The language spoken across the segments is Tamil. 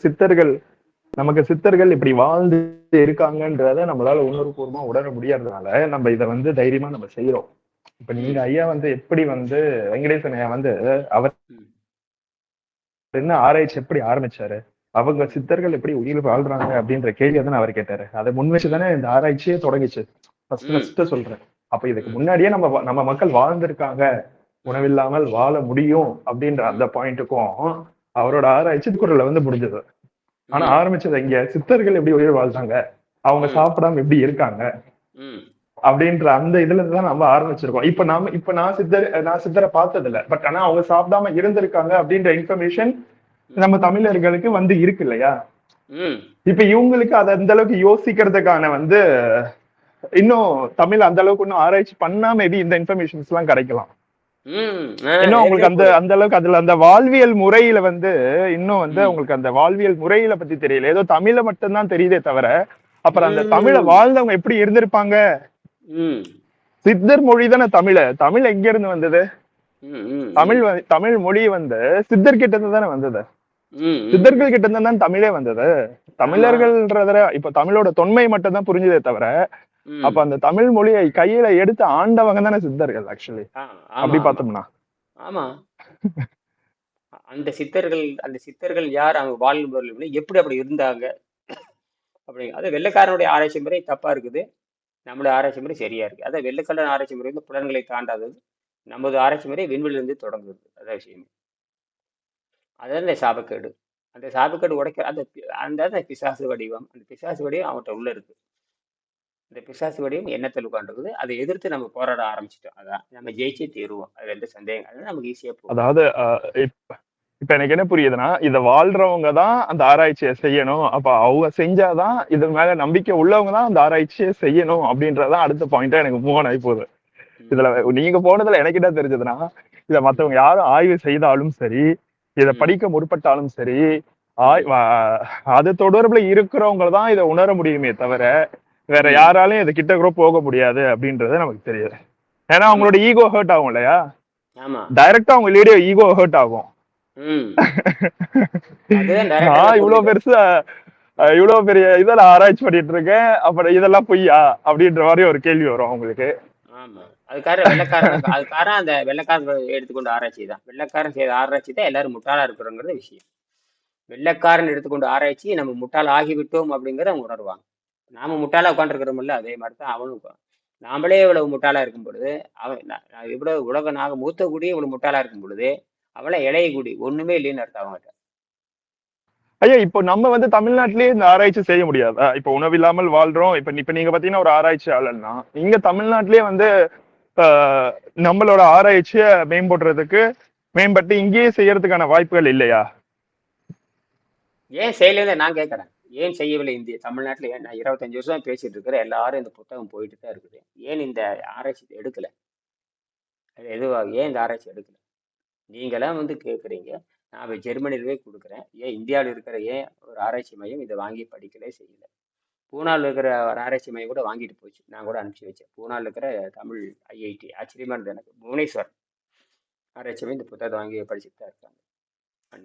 சித்தர்கள் நமக்கு சித்தர்கள் இப்படி வாழ்ந்து இருக்காங்கன்றத நம்மளால உணர்வுபூர்வமா உணர முடியறதுனால நம்ம இதை வந்து தைரியமா நம்ம செய்யறோம். இப்ப நீங்க ம் ஐயா வந்து எப்படி வந்து வெங்கடேசன் ஐயா வந்து அவர் ம் என்ன ஆராய்ச்சி எப்படி ஆரம்பிச்சாரு, அவங்க ம் சித்தர்கள் எப்படி உயிர் வாழ்றாங்க அப்படின்ற கேள்வியை தானே அவர் கேட்டாரு. அதை முன் ம் வச்சுதானே இந்த ஆராய்ச்சியே தொடங்கிச்சு. ஃபர்ஸ்ட் ம் ஃபர்ஸ்ட் சொல்றேன். அப்ப இதுக்கு ம் முன்னாடியே நம்ம மக்கள் வாழ்ந்திருக்காங்க, ம் உணவில்லாமல் வாழ முடியும் அப்படின்ற அந்த ம் பாயிண்ட்டுக்கும் அவரோட ஆராய்ச்சி திருக்குறள்ல வந்து முடிஞ்சது. ஆனா ம் ஆரம்பிச்சது இங்க சித்தர்கள் எப்படி உயிர் வாழ்றாங்க, அவங்க ம் சாப்பிடாம எப்படி இருக்காங்க ம் அப்படின்ற அந்த இதுல தான் நம்ம ஆரம்பிச்சிருக்கோம். இப்ப நான் சித்தரை பார்த்தது இல்ல. பட் ஆனா அவங்க சாப்பிடாம இருந்திருக்காங்க அப்படின்ற இன்ஃபர்மேஷன் ம் நம்ம தமிழர்களுக்கு வந்து இருக்கு இல்லையா? ம் இப்ப இவங்களுக்கு அதை அந்த அளவுக்கு யோசிக்கிறதுக்கான வந்து இன்னும் தமிழ் அந்த அளவுக்கு இன்னும் ஆராய்ச்சி பண்ணா மேபி இந்த இன்ஃபர்மேஷன்ஸ் எல்லாம் கிடைக்கலாம். ம் இன்னும் உங்களுக்கு அந்த எக்ஸாம்பிள். அந்த அளவுக்கு அதுல அந்த வாழ்வியல் முறையில வந்து இன்னும் வந்து ம் உங்களுக்கு அந்த வாழ்வியல் முறையில பத்தி தெரியல. ஏதோ தமிழ மட்டும்தான் தெரியுதே தவிர, அப்புறம் அந்த தமிழை ம் வாழ்ந்தவங்க எப்படி இருந்திருப்பாங்க. ம் சித்தர் மொழி தானே தமிழ். தமிழ் எங்க இருந்து வந்தது? ம் ம் தமிழ் ம் தமிழ் மொழி வந்து சித்தர் கிட்ட இருந்து தானே வந்தது. ம் ம் சித்தர்கள் கிட்ட இருந்து தான் தமிழே வந்தது. ஆமா. தமிழர்கள்ன்றத இப்ப தமிழோட தொன்மை மட்டும் தான் புரிஞ்சதே தவிர, அப்ப ம் அந்த தமிழ் மொழியை கையில எடுத்து ஆண்டவங்க தானே சித்தர்கள் ஆக்சுவலி. ஆ ஆமா அப்படி ஆமா பார்த்தோம்னா. ஆமா. அந்த சித்தர்கள் யார்? அவங்க வாழ்பவர்கள் எப்படி அப்படி இருந்தாங்க? அப்படி அது வெள்ளைக்காரனுடைய ஆராய்ச்சி முறை தப்பா இருக்குது. நம்மளுடைய ஆராய்ச்சி முறை சரியா இருக்கு. அதான் வெள்ளைக்காரன் ஆராய்ச்சி முறை வந்து புலன்களை தாண்டாதது. நமது ஆராய்ச்சி முறை விண்வெளியிலிருந்து தொடங்குது. அதான் விஷயம். அதான் இந்த சாபக்கேடு. அந்த சாபக்கேடு உடைக்க அந்த பிசாசு வடிவம். அந்த பிசாசு வடிவம் அவன்கிட்ட உள்ள இருக்கு. இந்த பிசாசு வடிவம் எண்ணத்தில் உட்காந்துருக்குது. அதை எதிர்த்து நம்ம போராட ஆரம்பிச்சிட்டோம். அதான் நம்ம ஜெயிச்சே தீருவோம். அது எந்த சந்தேகம். அது நமக்கு ஈஸியா போகும். அதாவது இப்ப எனக்கு என்ன புரியுதுன்னா, இத வாழ்றவங்க தான் அந்த ஆராய்ச்சியை செய்யணும். அப்ப அவங்க செஞ்சாதான் இது மேல நம்பிக்கை உள்ளவங்க தான் அந்த ஆராய்ச்சியை செய்யணும் அப்படின்றதான் அடுத்த பாயிண்டா எனக்கு மூவ் ஆகி போகுது. ம், இதுல நீங்க போனதுல எனக்கு என்ன தெரிஞ்சதுன்னா, இத ம், மத்தவங்க யாரும் ஆய்வு செய்தாலும் சரி, இத ம், படிக்க முற்பட்டாலும் சரி, ம், அது தொடர்புல இருக்கிறவங்க தான் இதை உணர முடியுமே தவிர, வேற ம். யாராலையும் இது கிட்ட கூட போக முடியாது அப்படின்றது நமக்கு தெரியுது. ஏன்னா ஆமா, அவங்களோட ஈகோ ஹர்ட் ஆகும் இல்லையா? ஆமா. டைரக்டா அவங்க லீடியோ ஈகோ ஹர்ட் ஆகும். ம். அதுதான் டைரக்டா நான் நான் இவ்வளவு புரிஞ்சுக்கிறேன். பெருசா இவ்வளவு பெரிய இதை நான் ஆராய்ச்சி பண்ணிட்டு இருக்கேன், அப்புறம் இதெல்லாம் பொய்யா அப்படின்ற மாதிரி ஒரு கேள்வி வரும் அவங்களுக்கு. ஆமா. அதுக்காரன் அந்த வெள்ளைக்காரன் எடுத்துக்கொண்ட ஆராய்ச்சி தான். வெள்ளைக்காரன் செய்த ஆராய்ச்சி தான் எல்லாரும் முட்டாளா இருக்கிறோங்கிறது விஷயம். வெள்ளைக்காரன் எடுத்துக்கொண்ட ஆராய்ச்சி நம்ம முட்டாள் ஆகிவிட்டோம் அப்படிங்கிறத அவங்க உணர்வாங்க. நாம முட்டாளா உட்காந்துருக்கிறோம்ல, அதே மாதிரி தான் அவனும் நாமளே இவ்வளவு முட்டாளா இருக்கும் பொழுது, நான் இவ்வளவு உலக நாக மூத்த குடி இவ்வளவு முட்டாளா இருக்கும் பொழுது, அவளை இளைய குடி ஒண்ணுமே இல்லைன்னு அர்த்தம் அவங்ககிட்ட. ஐயா இப்போ நம்ம வந்து தமிழ்நாட்டிலேயே இந்த ஆராய்ச்சி செய்ய முடியாதா? இப்போ உணவில்லாமல் வாழ்றோம். இப்ப நீங்க பாத்தீங்கன்னா ஒரு ஆராய்ச்சியாளர்னா இங்க தமிழ்நாட்டிலேயே வந்து ஆஹ், நம்மளோட ஆராய்ச்சியை மேம்பட்டு இங்கேயே செய்யறதுக்கான வாய்ப்புகள் இல்லையா? ஏன் செய்யலைன்னு நான் கேட்கறேன். ஏன் செய்யவில்லை இந்திய தமிழ்நாட்டுல? ஏன் நான் 25 வருஷம் பேசிட்டு இருக்கிறேன், எல்லாரும் இந்த புத்தகம் போயிட்டு தான் இருக்குது. ஏன் இந்த ஆராய்ச்சி எடுக்கல? அது எதுவா ஏன் இந்த ஆராய்ச்சி எடுக்கல? நீங்களாம் வந்து கேட்குறீங்க. நான் இப்ப ஜெர்மனில போய் கொடுக்குறேன். ஏன் இந்தியாவில் இருக்கிற ஏன் ஒரு ஆராய்ச்சி மையம் இதை வாங்கி படிக்கலே செய்யல? பூனால இருக்கிற ஒரு ஆராய்ச்சி மையம் கூட வாங்கிட்டு போச்சு. நான் கூட அனுப்பிச்சு வச்சேன். பூனால இருக்கிற தமிழ் ஐஐடி ஆச்சரியமா இருந்தது எனக்கு. புவனேஸ்வர் ஆராய்ச்சி மையம் இந்த புத்தகத்தை வாங்கி படிச்சுட்டு தான் இருக்காங்க.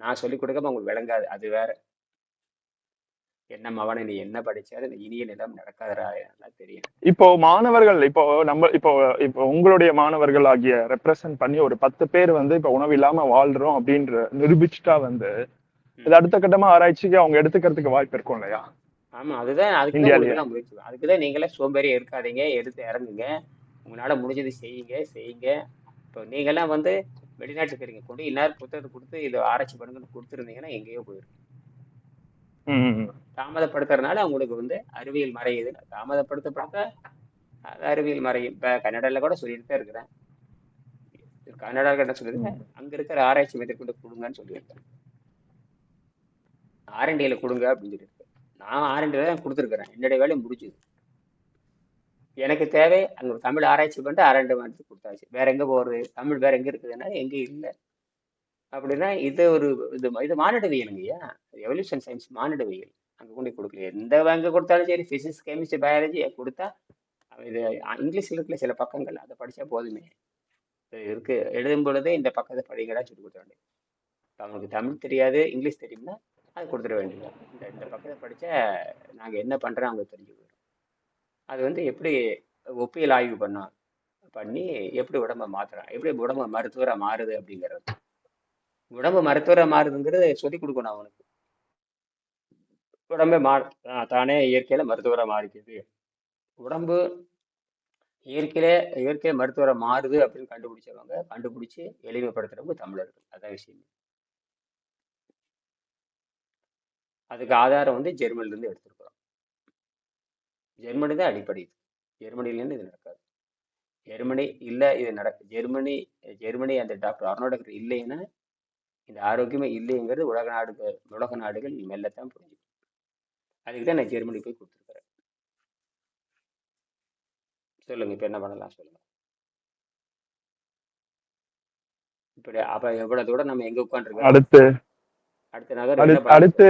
நான் சொல்லிக் கொடுக்காம உங்களுக்கு விளங்காது. அது வேற. என்ன மவனை நீ என்ன படிச்சாலும் இந்த இனிய நிலம் நடக்காதரா நல்லா தெரியும். இப்போ மாணவர்கள் இப்போ உங்களுடைய மாணவர்கள் ஆகிய ரெப்ரசன்ட் பண்ணி ஒரு 10 பேர் வந்து இப்ப உணவு இல்லாம வாழ்றோம் அப்படின்ற நிரூபிச்சுட்டா வந்து இது ம். அடுத்த கட்டமா ஆராய்ச்சிக்கு அவங்க எடுத்துக்கிறதுக்கு வாய்ப்பு இருக்கும் இல்லையா? ஆமா. அதுக்குதான் உங்களுக்கு இந்தியாலயே. எல்லாம் முயற்சி. அதுக்குதான் நீங்களே சோம்பேறியா இருக்காதீங்க. எடுத்து இறங்குங்க. உங்களால முடிஞ்சது செய்யுங்க, செய்யுங்க. இப்போ நீங்கெல்லாம் வந்து வெளிநாட்டுல இருக்கிறீங்க. கொண்டு இந்நேரம் புத்தகத்தை கொடுத்து இதை ஆராய்ச்சி பண்ணுங்கன்னு கொடுத்துருந்தீங்கன்னா எங்கேயோ போயிருக்கும். ம். தாமதப்படுத்துறதுனால உங்களுக்கு வந்து அறிவியல் மறையுது. தாமதப்படுத்த அது அறிவியல் மறையும். இப்ப கன்னடால கூட சொல்லிட்டு தான் இருக்கிறேன். கன்னடால என்ன சொல்லியிருக்கேன்? ம். அங்க இருக்கிற ஆராய்ச்சி மேற்கொண்டு கொடுங்கன்னு சொல்லியிருக்கேன். ஆர்என்டில கொடுங்க அப்படின்னு சொல்லியிருக்கேன். நான் ஆர்என்டில தான் கொடுத்துருக்கிறேன். என்னுடைய வேலையை முடிச்சுது. எனக்கு தேவை அங்க ஒரு தமிழ் ஆராய்ச்சி பண்ணிட்டு ஆர்என்டி வந்து கொடுத்தாச்சு. வேற எங்க போறது? தமிழ் வேற எங்க இருக்குதுன்னா எங்கேயும் இல்லை. அப்படின்னா இது ஒரு இது மானிடவியலுங்கய்யா. Evolution science மானிடவியல். அங்க கொண்டு போய் கொடுக்கல. எந்த எங்க கொடுத்தாலும் சரி, பிசிக்ஸ், கெமிஸ்ட்ரி, பயாலஜி கொடுத்தா இது இங்கிலீஷ்ல இருக்கிற சில பக்கங்கள் அதை படிச்சா போதுமே. இது எழுதும் பொழுதே இந்த பக்கத்தை படிங்கடா சொல்லி கொடுத்தாங்க. அவனுக்கு தமிழ் தெரியாது, இங்கிலீஷ் தெரியும்னா அது கொடுத்துட வேண்டியது. இந்த இந்த பக்கத்தை படிச்சா நாங்க என்ன பண்றோம் அவங்க தெரிஞ்சு போயிடும். அது வந்து எப்படி ஒப்பியல் ஆய்வு பண்ணி எப்படி உடம்ப மாத்துறான், எப்படி உடம்ப மருத்துவரா மாறுது அப்படிங்கிறது. உடம்பு மருத்துவரா மாறுதுங்கிறது சொல்லி கொடுக்கணும் அவனுக்கு. உடம்பே தானே இயற்கையில மருத்துவரா மாறிக்குது. உடம்பு இயற்கையிலே இயற்கை மருத்துவரை மாறுது அப்படின்னு கண்டுபிடிச்சு எளிமைப்படுத்துறவங்க தமிழர்கள். அதான் விஷயம். அதுக்கு ஆதாரம் வந்து ஜெர்மனில இருந்து எடுத்திருக்கிறோம். ஜெர்மனி தான் அடிப்படை. ஜெர்மனிலேருந்து இது நடக்காது. ஜெர்மனி இல்லை இது ஜெர்மனி அந்த டாக்டர் அர்னால்ட் இல்லைன்னா இந்த ஆரோக்கியமே இல்லைங்கிறது உலக நாடுகள் மெல்லத்தான் புரிஞ்சுக்கும். அதுக்கு தான் நான் ஜெர்மனி போய் கொடுத்துருக்கிறேன். சொல்லுங்க, இப்ப என்ன பண்ணலாம் சொல்லுங்க. இப்படி அப்ப எவ்வளவு தூரம் நம்ம எங்க உட்காந்துருக்கோம்? அடுத்த நகர் என்ன அடுத்து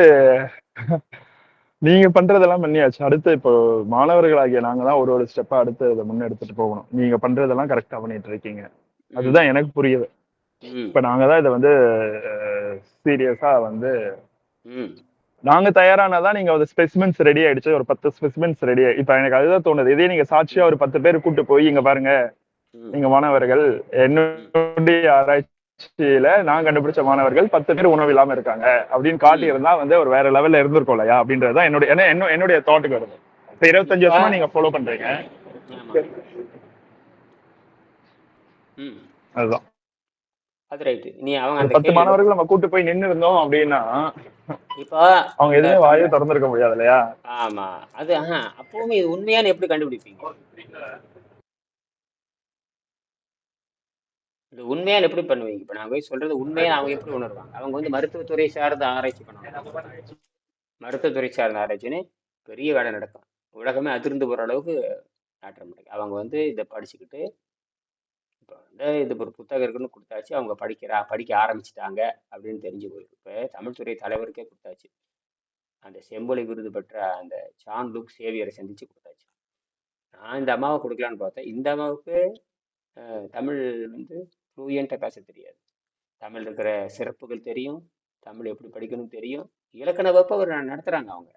நீங்க பண்றதெல்லாம் பண்ணியாச்சு. அடுத்து இப்போ மாணவர்களாகிய நாங்க தான் ஒரு ஸ்டெப்பா அடுத்து இதை முன்னெடுத்துட்டு போகணும். நீங்க பண்றதெல்லாம் கரெக்டா பண்ணிட்டு இருக்கீங்க. அதுதான் எனக்கு புரியுது. இப்ப நாங்க தான் இதை வந்து சீரியஸா வந்து நாங்க தயாரானாதான் நீங்க ஒரு ஸ்பெசிமென்ஸ் ரெடி ஆயிடுச்சு. ஒரு 10 ஸ்பெசிமென்ஸ் ரெடி. இப்ப எனக்கு அதுதான் தோணுது. இதே நீங்க சாட்சியா ஒரு 10 பேர் கூட்டு போய் இங்க பாருங்க, நீங்க மாணவர்கள் என்னுடைய ஆராய்ச்சியில நான் கண்டுபிடிச்ச மாணவர்கள் 10 பேர் உணவு இல்லாம இருக்காங்க அப்படின்னு காட்டி இருந்தா வந்து ஒரு வேற லெவல்ல இருந்திருக்கும் இல்லையா அப்படின்றதுதான் என்னுடைய தாட்டுக்கு வருது. இப்ப 25 வருஷமா நீங்க ஃபாலோ பண்றீங்க. அதுதான் அது ரைட். நீ அவங்க 10 மாணவர்கள் நம்ம கூட்டு போய் நின்று இருந்தோம் அப்படின்னா இப்போ அவங்க எதுவுமே வாயை திறந்திருக்க முடியாது இல்லையா? ஆமா, அது அப்பவுமே இது உண்மையான எப்படி கண்டுபிடிப்பீங்க? இது உண்மையான எப்படி பண்ணுவீங்க? இப்ப நான் போய் சொல்றது உண்மையான அவங்க எப்படி உணர்வாங்க? அவங்க வந்து மருத்துவத்துறை சார்ந்த ஆராய்ச்சி பண்ணுவாங்க. மருத்துவத்துறை சார்ந்த ஆராய்ச்சின்னு பெரிய வேலை நடக்கும். உலகமே அதிர்ந்து போற அளவுக்கு நாட்டம் நடக்கும். அவங்க வந்து இதை படிச்சுக்கிட்டு இப்போ வந்து இது ஒரு புத்தகம் இருக்குன்னு கொடுத்தாச்சு. அவங்க படிக்க ஆரம்பிச்சுட்டாங்க அப்படின்னு தெரிஞ்சு போயிருக்கு. இப்போ தமிழ்துறை தலைவருக்கே கொடுத்தாச்சு. அந்த செம்பொலி விருது பெற்ற அந்த சான் லூக் சேவியரை சந்திச்சு கொடுத்தாச்சு. நான் இந்த அம்மாவை கொடுக்கலான்னு பார்த்தேன். இந்த அம்மாவுக்கு தமிழ் வந்து ஃப்ளூயண்ட்டாக பேச தெரியாது. தமிழ் இருக்கிற சிறப்புகள் தெரியும், தமிழ் எப்படி படிக்கணும் தெரியும், இலக்கண வகுப்பு அவர் நடத்துகிறாங்க அவங்க.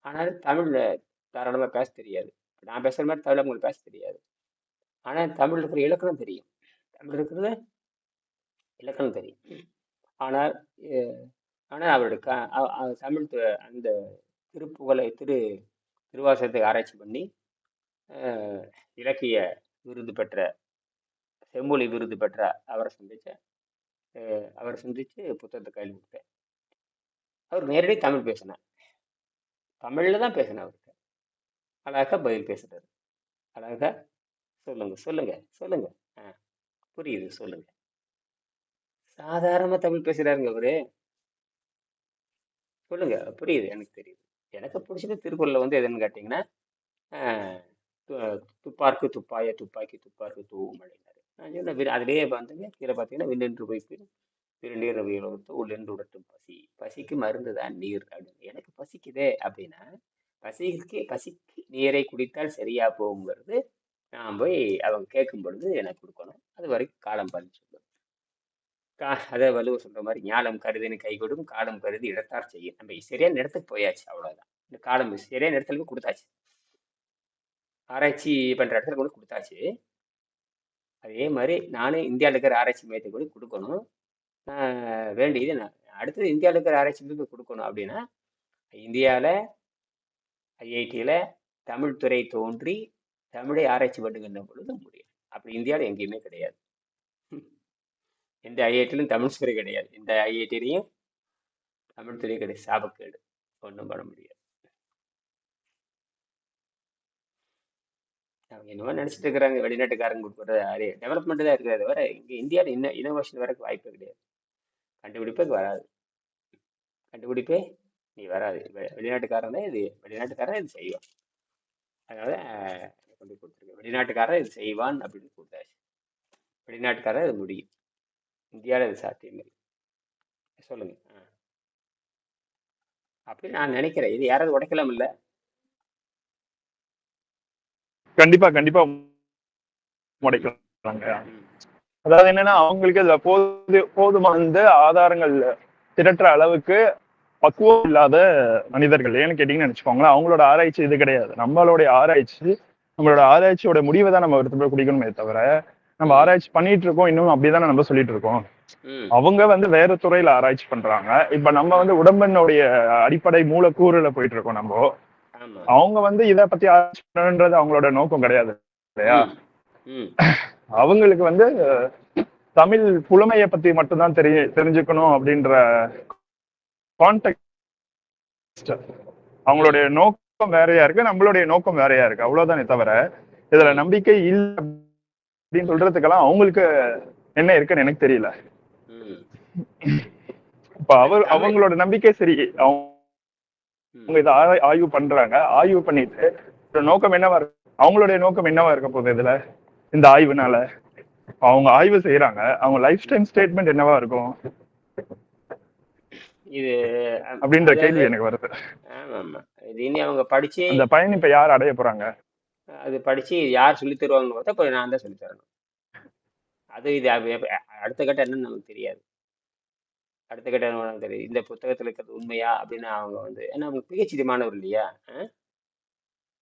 ஆனால் தமிழில் தாராளமாக பேச தெரியாது. நான் பேசுகிற மாதிரி தமிழ் அவங்களுக்கு பேச தெரியாது. ஆனால் தமிழ் இருக்கிற இலக்கணம் தெரியும். தமிழ் இருக்கிறது இலக்கணம் தெரியும். ஆனால் அவருடைய தமிழ் அந்த திருப்புகழை திருவாசகத்தை ஆராய்ச்சி பண்ணி இலக்கிய விருது பெற்ற செம்மொழி விருது பெற்ற அவரை சந்திச்சு புத்தகத்தை கையில் கொடுத்தேன். அவர் நேரடி தமிழ் பேசினார். தமிழ்ல தான் பேசினார். அவருக்கு அழகா பதில் பேசுறாரு. அழகா சொல்லுங்க புரியுது சொல்லுங்க. சாதாரணமா தமிழ் பேசுறாருங்க அவரு. சொல்லுங்க புரியுது, எனக்கு தெரியுது. எனக்கு பிடிச்சது திருக்குறள்ல வந்து எதுன்னு கேட்டீங்கன்னா துப்பார்க்கு துப்பாய துப்பாக்கி துப்பார்க்கு தூவும் மழைனாரு. நான் சொன்ன அதுலேயே வந்துங்க கீழே பார்த்தீங்கன்னா விண்ணென்று வைப்பில் திருநீர் உள்ளென்று உடட்டும் பசிக்கு மருந்து தான் நீர் அப்படின்னு. எனக்கு பசிக்குதே அப்படின்னா பசிக்கு நீரை குடித்தால் சரியா போகுங்கிறது நான் போய் அவங்க கேட்கும் பொழுது எனக்கு கொடுக்கணும். அது வரைக்கும் காலம் பதில் சொல்லும். அதை வலுவ சொல்ற மாதிரி ஞானம் கருதின்னு கை கொடும் காலம் கருதி இடத்தார் செய்யும். நம்ம சரியான இடத்துக்கு போயாச்சு, அவ்வளவுதான். இந்த காலம் சரியான இடத்துல போய் கொடுத்தாச்சு. ஆராய்ச்சி பண்ற இடத்துல கூட கொடுத்தாச்சு. அதே மாதிரி நானும் இந்தியாவில் இருக்கிற ஆராய்ச்சி மையத்தை கூட கொடுக்கணும். வேண்டியது நான் அடுத்தது இந்தியாவில் இருக்கிற ஆராய்ச்சி மையத்தை கொடுக்கணும். அப்படின்னா இந்தியாவில் ஐஐடியில் தமிழ் துறை தோன்றி தமிழை ஆராய்ச்சி பண்ணுகின்ற பொழுது முடியும். அப்படி இந்தியாவில் எங்கேயுமே கிடையாது. எந்த ஐஐடியிலும் தமிழ் துறை கிடையாது. இந்த ஐஐடிலையும் தமிழ் துறை கிடையாது. சாபக்கேடு, ஒன்றும் பண்ண முடியாது. அவங்க என்னவோ நினைச்சிட்டு இருக்கிறாங்க, வெளிநாட்டுக்காரங்க கொடுக்குறது டெவலப்மெண்ட் தான் இருக்கிறது வர இங்கே இந்தியாவில் இன்னும் இனோவேஷன் வரக்கு வாய்ப்பு கிடையாது. கண்டுபிடிப்பே நீ வராது. வெளிநாட்டுக்காரன் தான் இது செய்வான். அதனால கொண்டு கொடுத்துருக்கேன். வெளிநாட்டுக்காரன் இது செய்வான் அப்படின்னு கொடுத்தாச்சு. வெளிநாட்டுக்காரன் இது முடியும். இந்தியாவில் இது சாத்தியம் இல்லை. சொல்லுங்க. அப்படின்னு நான் நினைக்கிறேன். இது யாராவது உடைக்கலாம் இல்ல? கண்டிப்பா உடைக்கலாங்க. அதாவது என்னன்னா அவங்களுக்கு அதுல போதுமான ஆதாரங்கள் திரட்டுற அளவுக்கு பக்குவம் இல்லாத மனிதர்கள். ஏன்னு கேட்டீங்கன்னு நினைச்சுக்கோங்களேன், அவங்களோட ஆராய்ச்சி இது கிடையாது. நம்மளோட ஆராய்ச்சியோட முடிவை தான் நம்ம எடுத்து போய் குடிக்கணுமே தவிர, நம்ம ம் ஆராய்ச்சி பண்ணிட்டு இருக்கோம் இன்னும் அப்படிதானே நம்ம சொல்லிட்டு இருக்கோம். ம் அவங்க வந்து வேற துறையில ஆராய்ச்சி பண்றாங்க. இப்ப நம்ம ம் வந்து உடம்பினுடைய அடிப்படை மூலக்கூறுல போயிட்டு இருக்கோம் நம்ம. ஆமா அவங்க வந்து இத பத்தி ஆராய்ச்சி பண்ணணுன்றது அவங்களோட நோக்கம் கிடையாது இல்லையா? ம் ம் அவங்களுக்கு வந்து தமிழ் புலமையை பத்தி மட்டும்தான் தெரிஞ்சுக்கணும் அப்படின்ற கான்டெக்ட். ம் அவங்களுடைய நோக்கம் வேறையா இருக்கு, நம்மளுடைய நோக்கம் வேறையா இருக்கு. அவ்வளவுதானே தவிர இதுல ம் நம்பிக்கை இல்லை அப்படின்னு சொல்றதுக்கெல்லாம் அவங்களுக்கு என்ன இருக்குன்னு எனக்கு தெரியல. ம் இப்ப இல்ல தமிழ் அவங்களோட நம்பிக்கை சரி. அவங்க ம் இதை ஆய்வு பண்றாங்க. ஆய்வு பண்ணிட்டு ஒரு நோக்கம் என்னவா இருக்கு? அவங்களுடைய நோக்கம் என்னவா இருக்க போகுது இதுல இந்த ஆய்வுனால? அவங்க ஆய்வு செய்யறாங்க, அவங்க லைஃப் டைம் ஸ்டேட்மெண்ட் என்னவா இருக்கும் இது அப்படின்ற அதாவது கேள்வி எனக்கு வருது. ஆமா ஆமா இது இனி அவங்க படிச்சு அந்த பயன் இப்ப யார் அடைய போறாங்க? அது படிச்சு யார் சொல்லி தருவாங்கன்னு பார்த்தா இப்போ நான் தான் சொல்லி தரணும். அது இது அடுத்த கட்டம் என்னன்னு நமக்கு தெரியாது. அடுத்த கட்டம் என்ன நமக்கு தெரியாது. இந்த புத்தகத்துல இருக்கிறது உண்மையா அப்படின்னு அவங்க வந்து ஏன்னா அவங்க பிஹெச்டி மாணவர் இல்லையா?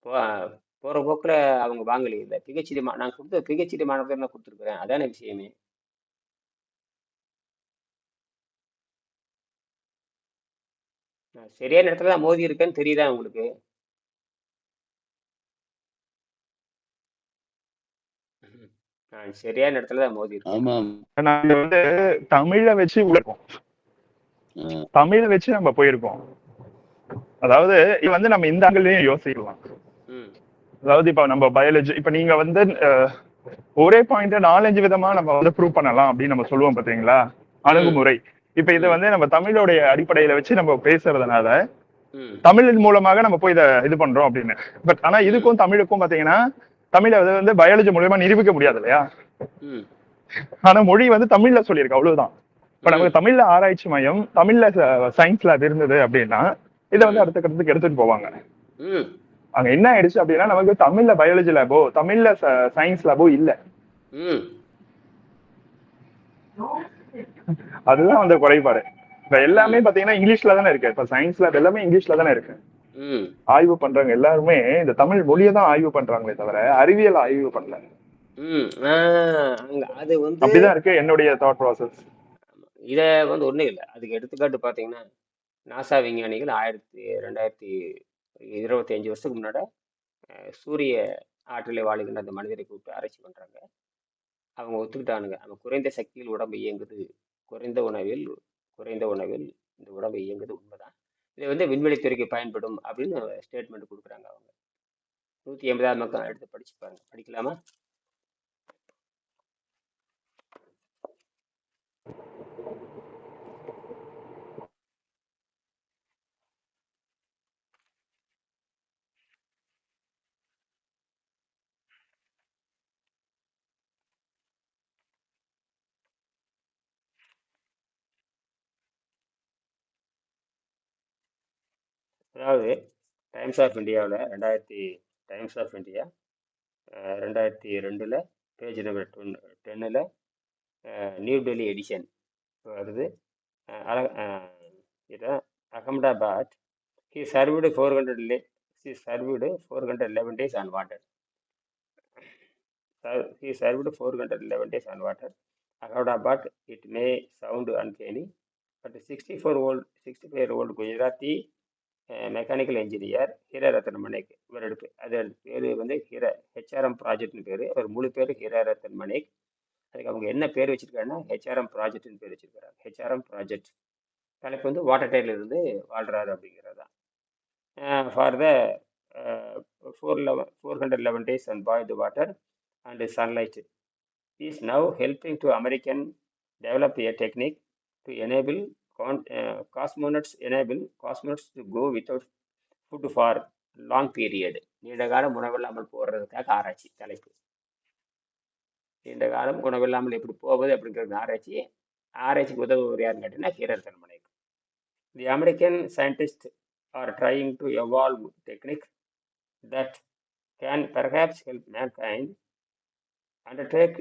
போ- போற போக்குல அவங்க வாங்கலையே இல்லை பிஹெச்டி நான் கொடுத்த பிஹெச்டி மாணவர் நான் கொடுத்துருக்குறேன். அதான விஷயமே. நான் சரியான இடத்துல தான் மோதி இருக்கேன்னு தெரியுதா உங்களுக்கு? நான் சரியான இடத்துல தான் மோதி இருக்கேன். ஆமாம். நாங்க வந்து தமிழை வச்சு உழைப்போம், அஹ் தமிழை வச்சு நம்ம போயிருக்கோம். அதாவது இது வந்து நம்ம இந்த ஆங்கிலையும் யோசிக்கலாம். ம் அதாவது இப்ப நம்ம பயாலஜி, இப்ப நீங்க வந்து ஒரே பாயிண்ட் 4-5 விதமா நம்ம வந்து ப்ரூவ் பண்ணலாம் அப்படின்னு நம்ம சொல்லுவோம் பாத்தீங்களா, ம் அணுகுமுறை. இப்ப இதை ம் வந்து நம்ம தமிழோடைய அடிப்படையில வச்சு நம்ம பேசுறதுனால ம் தமிழின் மூலமாக நம்ம போய் இதை இது பண்றோம் அப்படின்னு. பட் ஆனா ம் இதுக்கும் தமிழுக்கும் பாத்தீங்கன்னா, தமிழை வந்து பயாலஜி மூலியமா நிரூபிக்க முடியாது இல்லையா? ம் ஆனா மொழி வந்து தமிழ்ல சொல்லியிருக்கு, அவ்வளவுதான். இப்ப ம் நமக்கு தமிழ்ல ஆராய்ச்சி மையம், தமிழ்ல சயின்ஸ் லேப் இருந்தது அப்படின்னா இதை வந்து ம் அடுத்த கட்டத்துக்கு எடுத்துட்டு போவாங்க. ம் அங்க என்ன ஆயிடுச்சு அப்படின்னா, நமக்கு தமிழ்ல பயாலஜி லேபோ தமிழ்ல சயின்ஸ் லேபோ இல்ல. ம் அதுதான் அந்த குறைபாடு. இப்ப எல்லாமே ம் பாத்தீங்கன்னா இங்கிலீஷ்ல தானே இருக்கு. இப்ப சயின்ஸ் லேப் எல்லாமே இங்கிலீஷ்ல தானே இருக்கு. ம் ஆய்வு பண்றவங்க எல்லாருமே இந்த தமிழ் ம் மொழியை தான் ஆய்வு பண்றாங்களே தவிர அறிவியல் ஆய்வு பண்ணல. ம் அங்க அது வந்து அப்படிதான் இருக்கு என்னுடைய தாட் ப்ராசஸ். இதை வந்து ஒன்றும் இல்லை. அதுக்கு எடுத்துக்காட்டு பார்த்தீங்கன்னா நாசா விஞ்ஞானிகள் 2025 வருஷத்துக்கு முன்னாடி சூரிய ஆற்றலை வாழுகின்ற அந்த மனிதரை கூப்பிட்டு ஆராய்ச்சி பண்றாங்க. அவங்க ஒத்துக்கிட்டானுங்க. நம்ம குறைந்த சக்தியில் உடம்பு இயங்குது, குறைந்த உணவில் குறைந்த உணவில் இந்த உடம்பு இயங்குது உண்மைதான். இது வந்து விண்வெளித்துறைக்கு பயன்படும் அப்படின்னு ஸ்டேட்மெண்ட் கொடுக்குறாங்க அவங்க. 180 மக்கள் எடுத்து படிச்சு பாருங்க. படிக்கலாமா? அதாவது டைம்ஸ் ஆஃப் இந்தியாவில் Times of India 2002 page number 10ல் நியூ டெல்லி எடிஷன் வருது. இதான் Ahmedabad he served 411 days on water. He served 411 days on water. Ahmedabad, it may sound uncanny, but 64-year-old Gujarati mechanical engineer Hiraratan Manik இவரோட அது பேர் வந்து ஹெச்ஆர்எம் ப்ராஜெக்ட்னு பேர். அவர் முழு பேர் ஹீரரத்தன் மணிக். அதுக்கு அவங்க என்ன பேர் வச்சிருக்காங்கன்னா ஹெச்ஆர்எம் ப்ராஜெக்ட்னு பேர் வச்சிருக்காங்க. ஹெச்ஆர்எம் ப்ராஜெக்ட் தலைப்பு வந்து வாட்டர் டைல இருந்து வாழ்றாரு அப்படிங்கிறது தான். For the 411 days on boiled water and sunlight is now helping to American develop a technique to enable cosmonauts to go without food for long period. நீண்ட காலம் உணவில்லாமல் போடுறதுக்காக ஆராய்ச்சி தலைப்பு. நீண்ட காலம் உணவில்லாமல் எப்படி போவது அப்படிங்கிறது ஆராய்ச்சிக்கு உதவுவர் யாருன்னு கேட்டீங்கன்னா ஹீரரத்தன் மணிக். The American scientists are trying to evolve technique that can perhaps help mankind undertake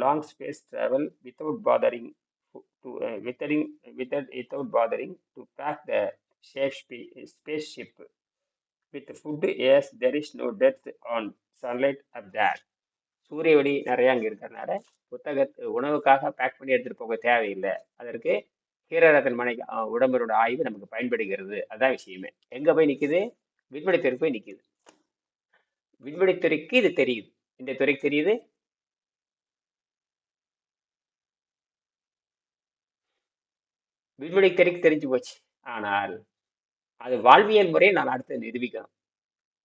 long space travel without bothering without bothering to pack the spaceship with food as there is no depth on sunlight up there. சூரிய ஒளி நிறைய அங்கே இருக்கிறதுனால உணவுக்காக பேக் பண்ணி எடுத்துட்டு போக தேவையில்லை. அதற்கு கீரரத்தன் மனை உடம்பரோட ஆய்வு நமக்கு பயன்படுகிறது. அதான் விஷயமே. எங்க போய் நிக்குது? விண்வெளித்துறை போய் நிக்குது. விண்வெளித்துறைக்கு இது தெரியுது. இந்த துறைக்கு தெரியுது. விண்வெளித்துறைக்கு தெரிஞ்சு போச்சு. ஆனால் அது வாழ்வியல் முறையை நான் அடுத்து நிரூபிக்கணும்.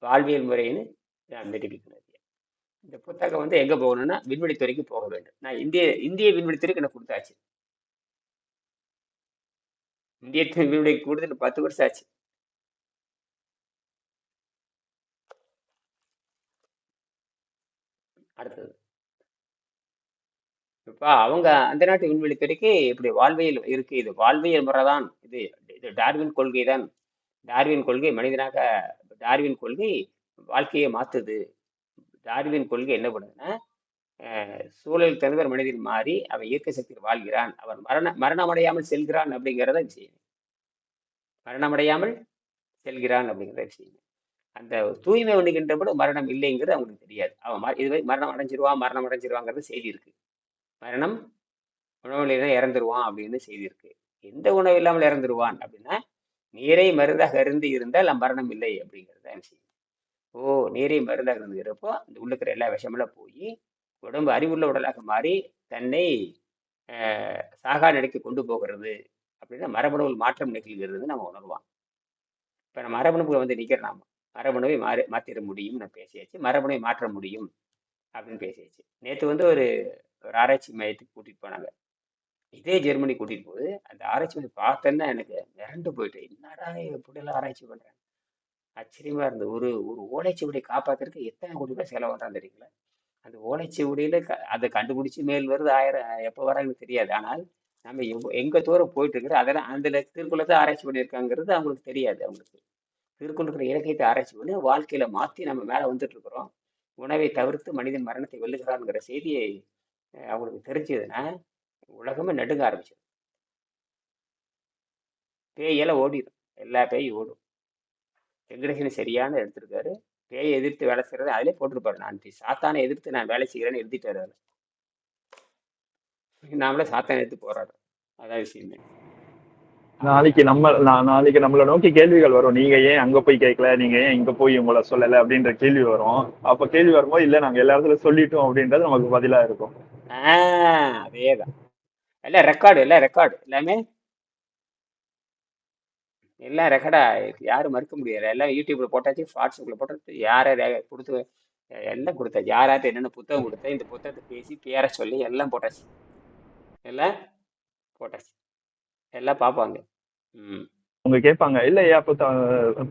வாழ்வியல் முறைன்னு நான் நிரூபிக்கணும். இந்த புத்தகம் வந்து எங்க போகணும்னா விண்வெளித்துறைக்கு போக வேண்டும். நான் இந்திய விண்வெளித்துறைக்கு எனக்கு கொடுத்தாச்சு. இந்திய விண்வெளிக்கு கொடுத்து 10 வருஷம் ஆச்சு. அடுத்தது இப்ப அவங்க அந்த நாட்டு விண்வெளித்துறைக்கு இப்படி வாழ்வியல் இருக்கு. இது வாழ்வியல் முறைதான். இது டார்வின் கொள்கை தான். டார்வின் கொள்கை டார்வின் கொள்கை வாழ்க்கையை மாத்துது. டார்வின் கொள்கை என்ன பண்ணுதுன்னா, சூழல் தகுந்தவர் மனிதன் மாறி அவன் இயற்கை சக்தியில் வாழ்கிறான், அவன் மரணமடையாமல் செல்கிறான் அப்படிங்கிறத விஷயம். மரணமடையாமல் செல்கிறான் அப்படிங்கிற விஷயம். அந்த தூய்மை பண்ணுகின்ற போது மரணம் இல்லைங்கிறது அவங்களுக்கு தெரியாது. அவன் இதுவரை மரணம் அடைஞ்சிருவாங்கிறது செய்தி இருக்கு. மரணம் உணவுல தான் இறந்துருவான் அப்படின்னு செய்தி இருக்கு. எந்த உணவு இல்லாமல் இறந்துருவான் அப்படின்னா, நீரை மருந்தாக அருந்தி இருந்தால் மரணம் இல்லை அப்படிங்கிறது தான் விஷயம். நீரை மருந்தாக இருந்துகிறப்போ அந்த உள்ளுக்கிற எல்லா விஷமெல்லாம் போய் உடம்பு அறிவுள்ள உடலாக மாறி தன்னை சாகா நிலைக்கு கொண்டு போகிறது அப்படின்னா மரபணுவில் மாற்றம் நிகழ்கிறது நம்ம உணர்வான். இப்போ நம்ம மரபணுவை வந்து நிற்கிற நாம மரபணுவை மாற்றிட முடியும் நான் பேசியாச்சு. மரபணுவை மாற்ற முடியும் அப்படின்னு பேசியாச்சு. நேற்று வந்து ஒரு ஆராய்ச்சி மையத்துக்கு கூட்டிட்டு போனாங்க. இதே ஜெர்மனி கூட்டிட்டு போகுது. அந்த ஆராய்ச்சி மையம் பார்த்தேன்னா எனக்கு மிரண்டு போயிட்டு, என்னடா எப்படியெல்லாம் ஆராய்ச்சி பண்றாங்க, ஆச்சரியமா இருந்தது. ஒரு ஓலைச்சுவடியை காப்பாத்துறதுக்கு எத்தனை கோடி ரூபாய் செலவு பண்றாங்க தெரியுங்களா? அந்த ஓலைச்சுவடியில அதை கண்டுபிடிச்சு மேல் வருது 1000 எப்போ வராங்கன்னு தெரியாது. ஆனால் நம்ம எங்க தூரம் போயிட்டு இருக்கிற அதெல்லாம் அந்த திருக்குள்ளத்தை ஆராய்ச்சி பண்ணியிருக்காங்கிறது அவங்களுக்கு தெரியாது. அவங்களுக்கு திருக்குள்ள இருக்கிற இலக்கியத்தை ஆராய்ச்சி பண்ணி வாழ்க்கையில மாற்றி நம்ம மேலே வந்துட்டு இருக்கிறோம். உணவை தவிர்த்து மனிதன் மரணத்தை வெல்லுகிறான்ங்கிற செய்தியை அவங்களுக்கு தெரிஞ்சதுன்னா உலகமே நடுங்க ஆரம்பிச்சது. பேயெல்லாம் ஓடிடும், எல்லா பேயும் ஓடும். வெங்கடேசன் சரியான எடுத்திருக்காரு. பேயை எதிர்த்து வேலை செய்யறது அதிலே போட்டிருப்பாரு. நான் சாத்தானை எதிர்த்து நான் வேலை செய்கிறேன்னு எழுதிட்டாரு. நாமளே சாத்தானை எடுத்து போராடுறோம். அதான் விஷயமே. நாளைக்கு நம்மளை நோக்கி கேள்விகள் வரும். நீங்க ஏன் அங்க போய் கேட்கல, நீங்க ஏன் இங்க போய் உங்களை சொல்லல அப்படின்ற கேள்வி வரும். அப்ப கேள்வி வரும்போது இல்ல நாங்க எல்லா இடத்துல சொல்லிட்டோம் அப்படின்றது நமக்கு பதிலா இருக்கும். அதேதான். எல்லாம் ரெக்கார்டு எல்லாமே எல்லாம் ரெக்கார்டா யாரும் மறுக்க முடியாது. எல்லாம் யூடியூப்ல போட்டாச்சு, வாட்ஸ்அப்ல போட்டாச்சு, யாரை கொடுத்து எல்லாம் கொடுத்தாச்சு. யாராவது என்னென்ன புத்தகம் கொடுத்தா இந்த புத்தகத்தை பேசி பேர சொல்லி எல்லாம் போட்டாச்சு. எல்லாம் பார்ப்பாங்க. அவங்க கேட்பாங்க, இல்லையா அப்ப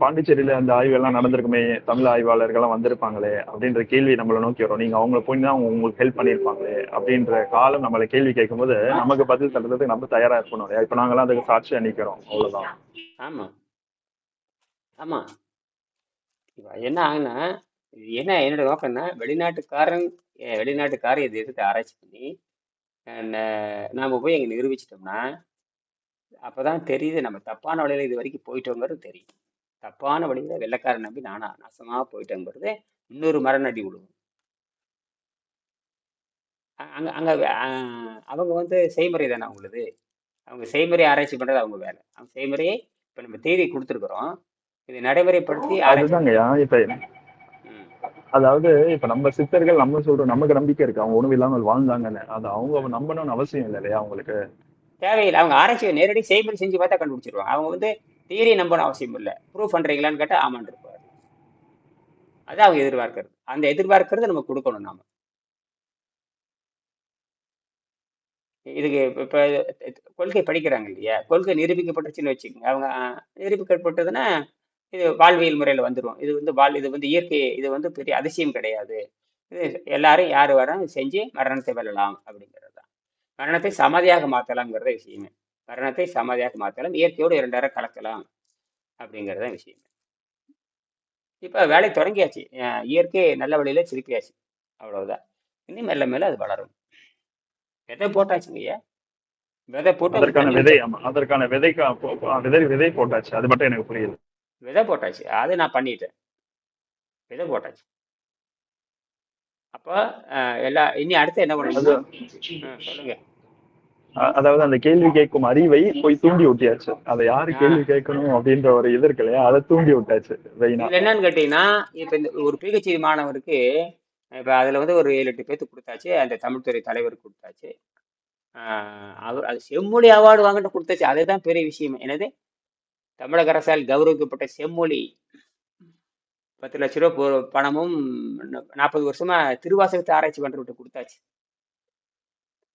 பாண்டிச்சேரியில அந்த ஆய்வெல்லாம் நடந்திருக்குமே, தமிழ் ஆய்வாளர்கள்லாம் வந்திருப்பாங்களே அப்படின்ற கேள்வி நம்மளை நோக்கி வரும். நீங்க அவங்களை போய் தான் உங்களுக்கு ஹெல்ப் பண்ணியிருப்பாங்களே அப்படின்ற காலம் நம்மளை கேள்வி கேட்கும்போது நமக்கு பதில் தரதுக்கு நம்ம தயாரா இருக்கணும் இல்லையா? இப்ப நாங்கெல்லாம் அதுக்கு சாட்சியா நிக்கிறோம், அவ்வளவுதான். ஆமா. என்ன ஆகுனா, என்ன என்னோட நோக்கம்னா, வெளிநாட்டுக்காரன் இதை எதிர்த்து ஆராய்ச்சி பண்ணி நாம போய் எங்க நிரூபிச்சிட்டோம்னா அப்பதான் தெரியுது நம்ம தப்பான வழியில இது வரைக்கும் போயிட்டோங்கிறது தெரியும். தப்பான வழியில வெள்ளைக்காரன் நம்பி நாசமா போயிட்டோங்கிறது இன்னொரு மரணடி விடுவோம். அங்க அவங்க வந்து செய்முறை தானே அவங்களது. அவங்க செய்முறை ஆராய்ச்சி பண்றது அவங்க வேலை. அவங்க செய்முறையை இப்ப நம்ம தேதி கொடுத்துருக்குறோம், இதை நடைமுறைப்படுத்தி அதுதாங்கய்யா. இப்ப அதாவது இப்ப நம்ம சித்தர்கள் நம்ம சொல்றோம், நமக்கு நம்பிக்கை இருக்கு அவங்க உணவு இல்லாமல் வாழ்ந்தாங்கன்னு. அது அவங்க நம்பணும்னு அவசியம் இல்லை இல்லையா? அவங்களுக்கு தேவையில்லை. அவங்க ஆராய்ச்சியை நேரடி செய்முறை செஞ்சு பார்த்தா கண்டுபிடிச்சிருவாங்க. அவங்க வந்து தியரி நம்பணும் அவசியம் இல்லை. ப்ரூஃப் பண்றீங்களான்னு கேட்டா ஆமான் இருப்பாரு. அதான் அவங்க எதிர்பார்க்கறது. அந்த எதிர்பார்க்கறது நம்ம கொடுக்கணும். நாம இதுக்கு இப்ப கொள்கை படிக்கிறாங்க இல்லையா, கொள்கை நிரூபிக்கப்பட்டுச்சுன்னு வச்சுக்கோங்க. அவங்க நிரூபிக்கப்பட்டதுன்னா இது வாழ்வியல் முறையில வந்துடும். இது வந்து இயற்கை, இது வந்து பெரிய அதிசயம் கிடையாது. இது எல்லாரும் யாரு வராலும் செஞ்சு மரணத்தை வெல்லலாம் அப்படிங்கிறது தான். மரணத்தை சமாதியாக மாற்றலாம்ங்கிறத விஷயமே. மரணத்தை சமாதியாக மாற்றலாம், இயற்கையோடு 2 கலக்கலாம் அப்படிங்கிறத விஷயமே. இப்ப வேலை தொடங்கியாச்சு, இயற்கை நல்ல வழியில திருப்பியாச்சு, அவ்வளவுதான். இன்னும் மெல்ல மெல்ல அது வளரும். எதை போட்டாச்சுங்க ஐயா, விதை போட்டு அதுக்கு அதற்கான தண்ணி விதை, ஊற்றணும். ஆமா, அதற்கான விதை போட்டாச்சு. அது மட்டும் எனக்கு புரியுது. விதை போட்டாச்சு, அது நான் பண்ணிட்டேன். விதை போட்டாச்சு. அப்போ இனி அடுத்து என்ன அது பண்ணணும்னா, சொல்லுங்க. அதாவது அந்த கேள்வி கேட்கும் அறிவை போய் தூண்டி விட்டியாச்சு. அதை யாரு ஆ, கேள்வி கேட்கணும் அப்படின்ற ஒரு இது இருக்கு இல்லையா, அதை தூண்டி விட்டாச்சு வெயினா. இதுல என்னன்னு கேட்டீங்கன்னா, இப்ப இந்த ஒரு பிஹெச்டி மாணவருக்கு இப்ப அதுல வந்து ஒரு 7-8 பேத்துக்கு கொடுத்தாச்சு. அந்த தமிழ்துறை தலைவருக்கு கொடுத்தாச்சு. அவர் அது செம்மொழி அவார்டு வாங்கிட்டு கொடுத்தாச்சு. அதுதான் பெரிய விஷயம். என்னது, தமிழக அரசால் கௌரவிக்கப்பட்ட செம்மொழி 10 லட்ச ரூபா பணமும் 40 வருஷமா திருவாசகத்தை ஆராய்ச்சி பண்றவர்கிட்ட கொடுத்தாச்சு.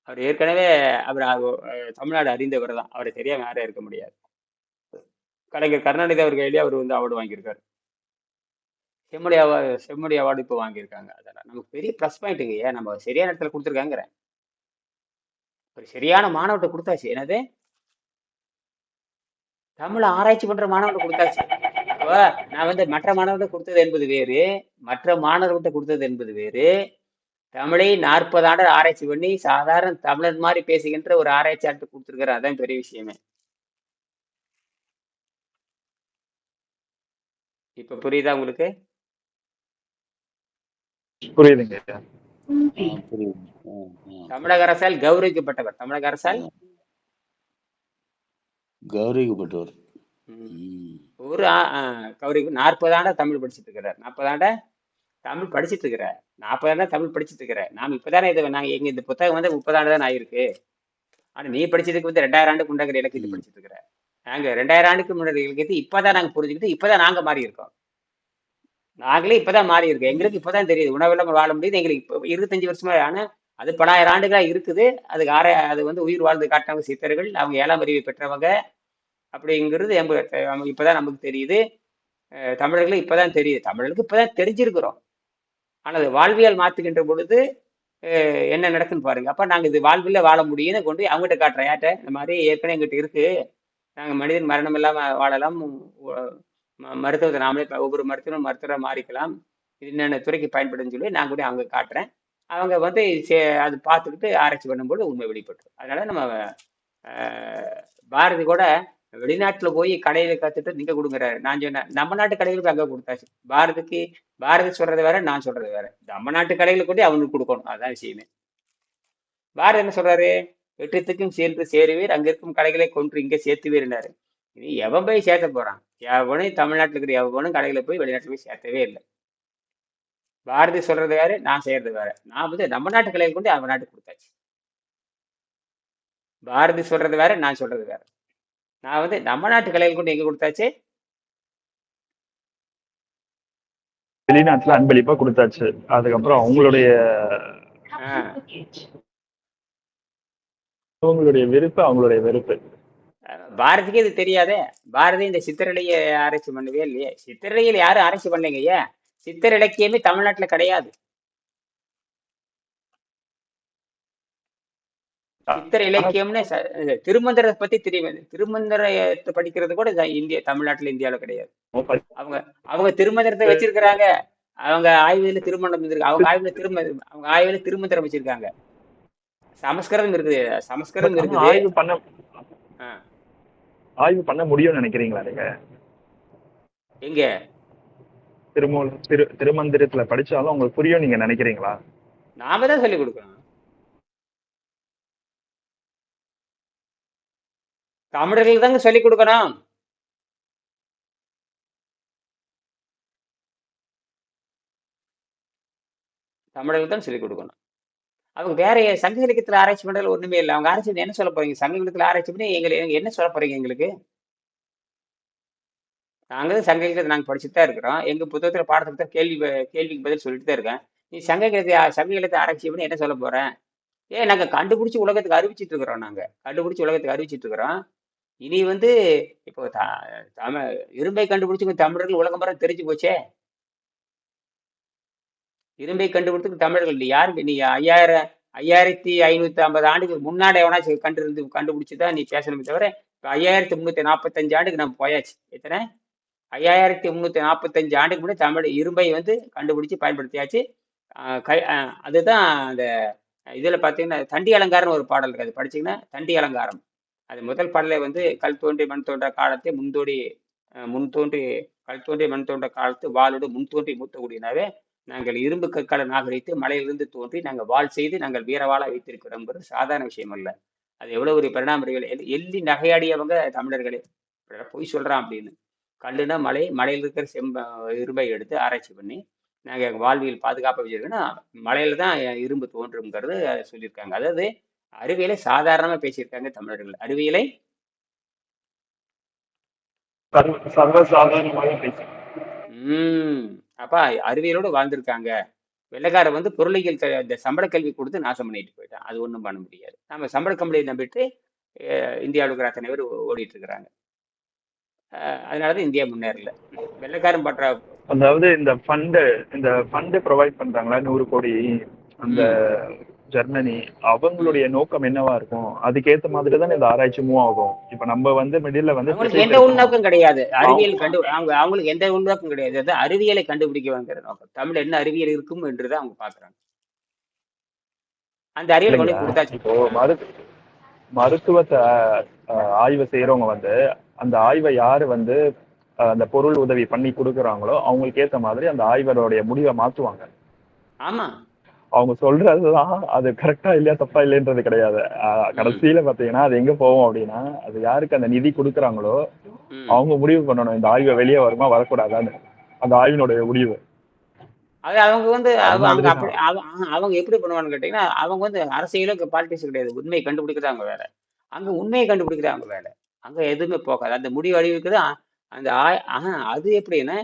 அவர் ஏற்கனவே தமிழ்நாடு அறிந்தவர் தான். அவரை தெரியாம யாரும் இருக்க முடியாது. கலைஞர் கருணாநிதி அவர் கையிலேயே அவர் வந்து அவார்டு வாங்கியிருக்காரு. செம்மொழி அவார்டு இப்போ வாங்கியிருக்காங்க. அதெல்லாம் நமக்கு பெரிய ப்ளஸ் பாயிண்ட்டுங்க. ஏன் நம்ம சரியான இடத்துல கொடுத்துருக்காங்கிறேன். ஒரு சரியான மாணவர்கிட்ட கொடுத்தாச்சு. என்னது, தமிழ் ஆராய்ச்சி பண்ற மாணவர்கிட்ட கொடுத்தாச்சு. இப்போ நான் வந்து மற்ற மாணவர்கிட்ட கொடுத்தது என்பது வேறு, மற்ற மாணவர்கிட்ட கொடுத்தது என்பது வேறு. தமிழை 40 ஆண்டு ஆராய்ச்சி பண்ணி சாதாரண தமிழர் மாதிரி பேசுகின்ற ஒரு ஆராய்ச்சியாளர்கிட்ட கொடுத்துருக்காரு. அதான் பெரிய விஷயமே. இப்ப புரியுதா உங்களுக்கு? புரியுதுங்க. புரியுது. தமிழக அரசால் கௌரவிக்கப்பட்டவர். தமிழக அரசால் கௌரவிக்கப்பட்டவர். ஒரு கௌரவி 40 ஆண்டா தமிழ் படிச்சுட்டு இருக்கிறார். 40 ஆண்டா தமிழ் படிச்சுட்டு இருக்கிறார். 40 ஆண்டா தமிழ் படிச்சுட்டு இருக்கிறார். நாம் இப்பதானே எங்க இந்த புத்தகம் வந்து 30 ஆண்டு தான் ஆயிருக்கு. ஆனா நீ படிச்சதுக்கு வந்து 2000 ஆண்டுக்கு முன்னாடி இலக்கியத்தை படிச்சுட்டு இருக்கிற. நாங்க 2000 ஆண்டுக்கு முன்னாடி இலக்கியத்தை இப்பதான் நாங்க புரிஞ்சுக்கிட்டு இப்பதான் நாங்க மாறி இருக்கோம். நாங்களே இப்பதான் மாறி இருக்கோம். எங்களுக்கு இப்பதான் தெரியுது உணவில்லாமல் வாழ முடியுது. எங்களுக்கு இப்போ 25 வருஷமா, ஆனா அது பல ஆயிரம் ஆண்டுகளா இருக்குது. அதுக்கு அது வந்து உயிர் வாழ்ந்து காட்டினவங்க சித்தர்கள், அவங்க 7ஆம் அறிவை பெற்றவங்க அப்படிங்கிறது இப்பதான் நமக்கு தெரியுது. தமிழர்களுக்கு இப்பதான் தெரியுது. தமிழர்களுக்கு இப்பதான் தெரிஞ்சிருக்கிறோம். ஆனா அது வாழ்வியல் மாத்துகின்ற பொழுது என்ன நடக்குன்னு பாருங்க. அப்ப நாங்க இது வாழ்வில வாழ முடியும்னு கொண்டு அவங்ககிட்ட காட்டுறோம். யார்ட்ட, இந்த மாதிரி ஏற்கனவே எங்கிட்ட இருக்கு, நாங்க மனிதன் மரணம் இல்லாம வாழலாம், மருத்துவத்தை நாமளே ஒவ்வொரு மருத்துவரை மாறிக்கலாம், இது என்னென்ன துறைக்கு பயன்படுன்னு சொல்லி நான் கூட அவங்க காட்டுறேன். அவங்க வந்து அது பார்த்துக்கிட்டு ஆராய்ச்சி பண்ணும்போது உண்மை வெளிப்பட்டு. அதனால நம்ம பாரதி கூட வெளிநாட்டுல போய் கடையில கத்துட்டு நீங்க கொடுக்குறாரு. நான் சொன்னேன் நம்ம நாட்டு கடைகளுக்கு அங்க கொடுத்தாச்சு. பாரதி சொல்றது வேற, நான் சொல்றது வேற. நம்ம நாட்டு கடைகளுக்கு கொண்டு அவனுக்கு கொடுக்கணும். அதான் விஷயமே. பாரதி என்ன சொல்றாரு, எட்டத்துக்கும் சேர்ந்து சேருவீர், அங்க இருக்கும் கடைகளை கொன்று இங்க சேர்த்துவீர்னாரு. இனி எவன் போய் சேர்த்த போறான்? எவனும் தமிழ்நாட்டில் இருக்கிற எவனும் கடைகளை போய் வெளிநாட்டுல போய் சேர்த்தவே இல்லை. பாரதி சொல்றது வேற, நான் செய்யறது வேற. நான் வந்து நம்ம நாட்டு கடைகள் கொண்டு அவன் நாட்டுக்கு கொடுத்தாச்சு. பாரதி சொல்றது வேற, நான் சொல்றது வேற. நான் வந்து நம்ம நாட்டு கலைகள் கொண்டு எங்க கொடுத்தாச்சு, வெளிநாட்டுல அன்பளிப்பா கொடுத்தாச்சு. அதுக்கப்புறம் அவங்களுடைய விருப்பு, அவங்களுடைய வெறுப்பு. பாரதிக்கு இது தெரியாதே. பாரதி இந்த சித்திரலையை ஆராய்ச்சி பண்ணவே இல்லையே. சித்திரலையில் யாரும் ஆராய்ச்சி பண்ணலைங்க. ஏன், சித்திர இலக்கியமே தமிழ்நாட்டுல கிடையாது. சித்திர இலக்கியம்னு திருமந்திரத்தை பத்தி தெரியும். திருமந்திரத்தை படிக்கிறது கூட தமிழ்நாட்டுல கிடையாது. அவங்க திருமந்திரத்தை வச்சிருக்கிறாங்க. அவங்க ஆய்வுல திருமணம் இருக்கு. அவங்க ஆய்வுல திருமந்திரம் வச்சிருக்காங்க. சமஸ்கிருதம் இருக்குது. ஆய்வு பண்ண முடியும்னு நினைக்கிறீங்களா நீங்க? எங்க திருமந்திரத்துல படிச்சாலும் உங்களுக்கு புரியும் நீங்க நினைக்கிறீங்களா? நாம தான் சொல்லிக் கொடுக்கணும். தமிழர்கள் தாங்க சொல்லிக் கொடுக்கணும். தமிழர்கள் தான் சொல்லிக் கொடுக்கணும். அவங்க வேற சங்க இலக்கியத்துல ஆராய்ச்சி பண்றதுல ஒண்ணுமே இல்லை. அவங்க ஆராய்ச்சி என்ன சொல்ல போறீங்க? சங்க இலக்கியத்துல ஆராய்ச்சி பண்ணி எங்களுக்கு என்ன சொல்ல போறீங்க? எங்களுக்கு நாங்க சங்க இலக்கியத்தை நாங்க படிச்சுட்டு தான் இருக்கிறோம். எங்க புத்தகத்துல பாடத்துல கேள்விக்கு பதில் சொல்லிட்டு தான் இருக்கேன். நீ சங்க இலக்கியத்தை ஆராய்ச்சி பண்ணி என்ன சொல்ல போறேன்? நாங்க கண்டுபிடிச்சு உலகத்துக்கு அறிவிச்சிட்டு இருக்கிறோம். இனி வந்து இப்போ இரும்பை கண்டுபிடிச்சு தமிழர்கள் உலகம் வர தெரிஞ்சு போச்சே. இரும்பை கண்டுபிடிச்சு தமிழர்கள் யாரு? நீ 5550 ஆண்டுக்கு முன்னாடி எவனாச்சும் கண்டுபிடிச்சுதான் நீ பேசணுமே தவிர, இப்போ 5345 ஆண்டுக்கு நம்ம போயாச்சு. எத்தனை? 5345 ஆண்டுக்கு முன்னாடி தமிழ் இரும்பை வந்து கண்டுபிடிச்சு பயன்படுத்தியாச்சு. அதுதான் அந்த இதுல பாத்தீங்கன்னா தண்டி அலங்காரம் ஒரு பாடல் இருக்கு. அது படிச்சீங்கன்னா தண்டி அலங்காரம் அது முதல் பாடலே வந்து கல் தோன்றி மண் தோன்ற காலத்தை முன்தோடி முன் தோன்றி கல் தோன்றி மண் தோன்ற காலத்து வாளோடு முன் தோன்றி மூத்த குடியினாவே நாங்கள் இரும்பு கற்களை நாகரித்து மலையிலிருந்து தோன்றி நாங்கள் வாள் செய்து நாங்கள் வீரவாள வைத்திருக்கிறோங்கிறது சாதாரண விஷயம் அல்ல. அது எவ்வளவு ஒரு பரிணாமங்கள் எள்ளி நகையாடியவங்க தமிழர்களே. பொய் சொல்றான் அப்படின்னு. கல்லுனா மலை, மலையில் இருக்கிற இரும்பை எடுத்து ஆராய்ச்சி பண்ணி நாங்கள் வாழ்வியல் பாதுகாப்பாக வச்சிருக்கோன்னா மலையில தான் இரும்பு தோன்றுங்கிறது சொல்லியிருக்காங்க. அதாவது அறிவியலை சாதாரணமா பேசியிருக்காங்க தமிழர்கள். அறிவியலை சர்வசாதாரணமாக பேசி அப்ப அறிவியலோடு வாழ்ந்திருக்காங்க. வெள்ளைக்கார வந்து பொருளியல் இந்த சம்பள கல்வி கொடுத்து நாசம் பண்ணிட்டு போயிட்டான். அது ஒன்றும் பண்ண முடியாது. நம்ம சம்பள கம்பெனியை நம்பிட்டு இந்தியாவில் இருக்கிற அத்தனை பேர் ஓடிட்டு இருக்கிறாங்க. அதனாலதான் இந்தியா முன்னேறல. வெள்ளைக்காரன் பற்ற அதாவது இந்த ஃபண்டு ப்ரொவைட் பண்றாங்களா 100 கோடி அந்த ஜெர்மனி, அவங்களுடைய நோக்கம் என்னவா இருக்கும்? அதுக்கேத்த மாதிரி தான் இந்த ஆராய்ச்சி மூவ் ஆகும். இப்ப நம்ம வந்து மிடில்ல வந்து அவங்களுக்கு எந்த உள்நோக்கம் கிடையாது. அறிவியல் அவங்களுக்கு எந்த உள்நோக்கம் கிடையாது. அது அறிவியலை கண்டுபிடிக்கவாங்கிற நோக்கம். தமிழ் என்ன அறிவியல் இருக்கும் என்றுதான் அவங்க பாக்குறாங்க. அந்த அறிவியலை கொண்டு கொடுத்தாச்சு. இப்போ மருத்துவத்தை ஆய்வு செய்யறவங்க வந்து அந்த ஆய்வை யாரு வந்து அந்த பொருள் உதவி பண்ணி கொடுக்குறாங்களோ அவங்களுக்கு ஏத்த மாதிரி அந்த ஆய்வருடைய முடிவை மாத்துவாங்க. ஆமா, அவங்க சொல்றதுதான் அது கரெக்டா இல்லையா தப்பா இல்லைன்றது கிடையாது. கடைசியில பாத்தீங்கன்னா அது எங்க போவோம் அப்படின்னா, அது யாருக்கு அந்த நிதி கொடுக்குறாங்களோ அவங்க முடிவு பண்ணணும் இந்த ஆய்வை வெளியே வருமா வரக்கூடாதான்னு. அந்த ஆய்வினுடைய முடிவு அது அவங்க வந்து அவங்க எப்படி பண்ணுவான்னு கேட்டீங்கன்னா, அவங்க வந்து அரசியலும் பாலிடிக்ஸ் கிடையாது. உண்மையை கண்டுபிடிக்கிறது அவங்க வேலை. அங்க உண்மையை கண்டுபிடிக்கிறது அவங்க வேலை. அங்க எதுவுமே போகாது. அந்த முடிவு அறிவிக்கிறது அந்த அது எப்படின்னா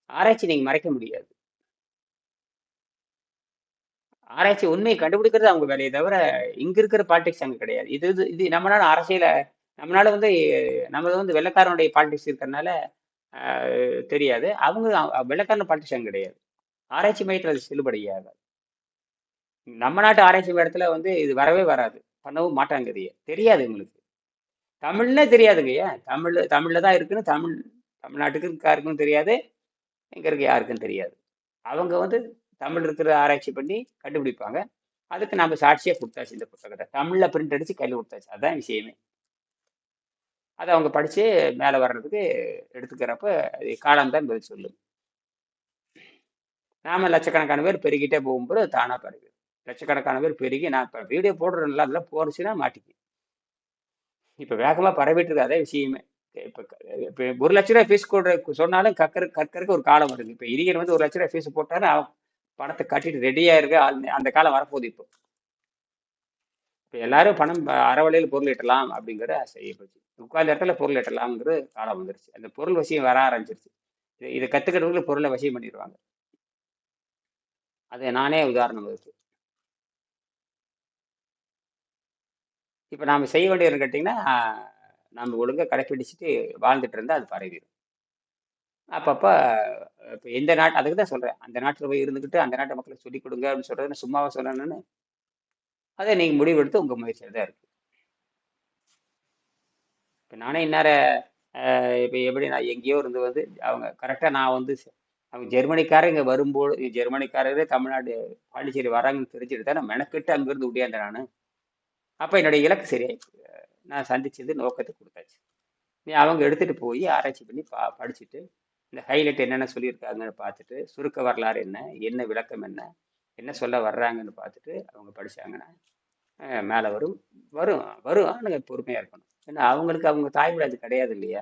ஆராய்ச்சி நீங்க மறைக்க முடியாது. ஆராய்ச்சி உண்மையை கண்டுபிடிக்கிறது அவங்க வேலையை தவிர இங்க இருக்கிற பாலிடிக்ஸ் அங்க கிடையாது. இது நம்மளால அரசியல நம்மளால வந்து நம்ம வந்து வெள்ளைக்காரனுடைய பாலிடிக்ஸ் இருக்கிறதுனால தெரியாது. அவங்க வெள்ளைக்காரன் பாலிடிக்ஸ் அங்க கிடையாது. ஆராய்ச்சி மையத்தில் அது செல்லுபடியாகாது. நம்ம நாட்டு ஆராய்ச்சி மையத்துல வந்து இது வரவே வராது. பண்ணவும் மாட்டாங்க. தெரியாது உங்களுக்கு. தமிழ்னே தெரியாதுங்க. ஏன் தமிழ்ல தான் இருக்குன்னு தமிழ்நாட்டுக்கு யாருக்கும் தெரியாது. இங்க இருக்க யாருக்கும் தெரியாது. அவங்க வந்து தமிழ் இருக்கிற ஆராய்ச்சி பண்ணி கண்டுபிடிப்பாங்க. அதுக்கு நம்ம சாட்சியா கொடுத்தாச்சு. இந்த புத்தகத்தை தமிழ்ல பிரிண்ட் அடிச்சு கையில் கொடுத்தாச்சு. அதுதான் விஷயமே. அதை அவங்க படிச்சு மேல வர்றதுக்கு எடுத்துக்கிறப்ப காலம் தான் பதில் சொல்லும். நாம லட்சக்கணக்கான பேர் பெருகிட்டே போகும்போது தானா பெருகு. லட்சக்கணக்கான பேர் பெருகி நான் இப்ப வீடியோ போடுறேன்ல, அதெல்லாம் போடுச்சுன்னா மாட்டிக்கு. இப்ப வேகமா பரவிட்டு இருக்கு. அதே விஷயமே. இப்ப 1 லட்ச ரூபாய் ஃபீஸ் சொன்னாலும் கற்கறதுக்கு ஒரு காலம் வருது. இப்ப இரியர் வந்து 1 லட்ச ரூபாய் ஃபீஸ் போட்டாரு, அவன் பணத்தை கட்டிட்டு ரெடியா இருக்கு. அந்த காலம் வரப்போகுது. இப்போ எல்லாரும் பணம் அறவழியில் பொருள் ஈட்டலாம் அப்படிங்கிற செய்யப்போச்சு. உட்கார்ந்த இடத்துல பொருள் ஈட்டலாம்ங்கிற காலம் வந்துருச்சு. அந்த பொருள் வசியம் வர ஆரம்பிச்சிருச்சு. இதை கத்துக்கிறவங்களுக்கு பொருளை வசியம் பண்ணிடுவாங்க. அது நானே உதாரணம் இருக்கு. இப்ப நாம செய்ய வேண்டியதுன்னு கேட்டீங்கன்னா, நம்ம ஒழுங்கா கடைப்பிடிச்சிட்டு வாழ்ந்துட்டு இருந்தா அது பரவிடும். அப்பப்ப இப்போ எந்த நாட்டு அதுக்கு தான் சொல்றேன். அந்த நாட்டில் போய் இருந்துக்கிட்டு அந்த நாட்டு மக்களுக்கு சொல்லிக் கொடுங்க அப்படின்னு சொல்றது நான் சும்மாவா சொல்லணும்னு அதை நீங்க முடிவெடுத்து உங்க முயற்சியில் தான் இருக்கு. இப்போ நானே இன்னார இப்போ எப்படி நான் எங்கேயோ இருந்து வந்து அவங்க கரெக்டாக நான் வந்து அவங்க ஜெர்மனிக்காரர் இங்கே வரும்போது ஜெர்மனிக்காரரே தமிழ்நாடு பாண்டிச்சேரி வராங்கன்னு தெரிஞ்சுட்டு தான் நான் மெனக்கிட்டு அங்கேருந்து முடியாந்தேன் நான். அப்போ என்னுடைய இலக்கு சரியாயிடுச்சு. நான் சந்திச்சது நோக்கத்தை கொடுத்தாச்சு. நீ அவங்க எடுத்துட்டு போய் ஆராய்ச்சி பண்ணி படிச்சுட்டு இந்த ஹைலைட் என்னென்ன சொல்லியிருக்காங்கன்னு பார்த்துட்டு சுருக்க வரலாறு என்ன விளக்கம் என்ன சொல்ல வர்றாங்கன்னு பார்த்துட்டு அவங்க படிச்சாங்கன்னா மேலே வரும். நீங்கள் பொறுமையாக இருக்கணும். ஏன்னா அவங்களுக்கு அவங்க தாய்மொழி அது கிடையாது இல்லையா?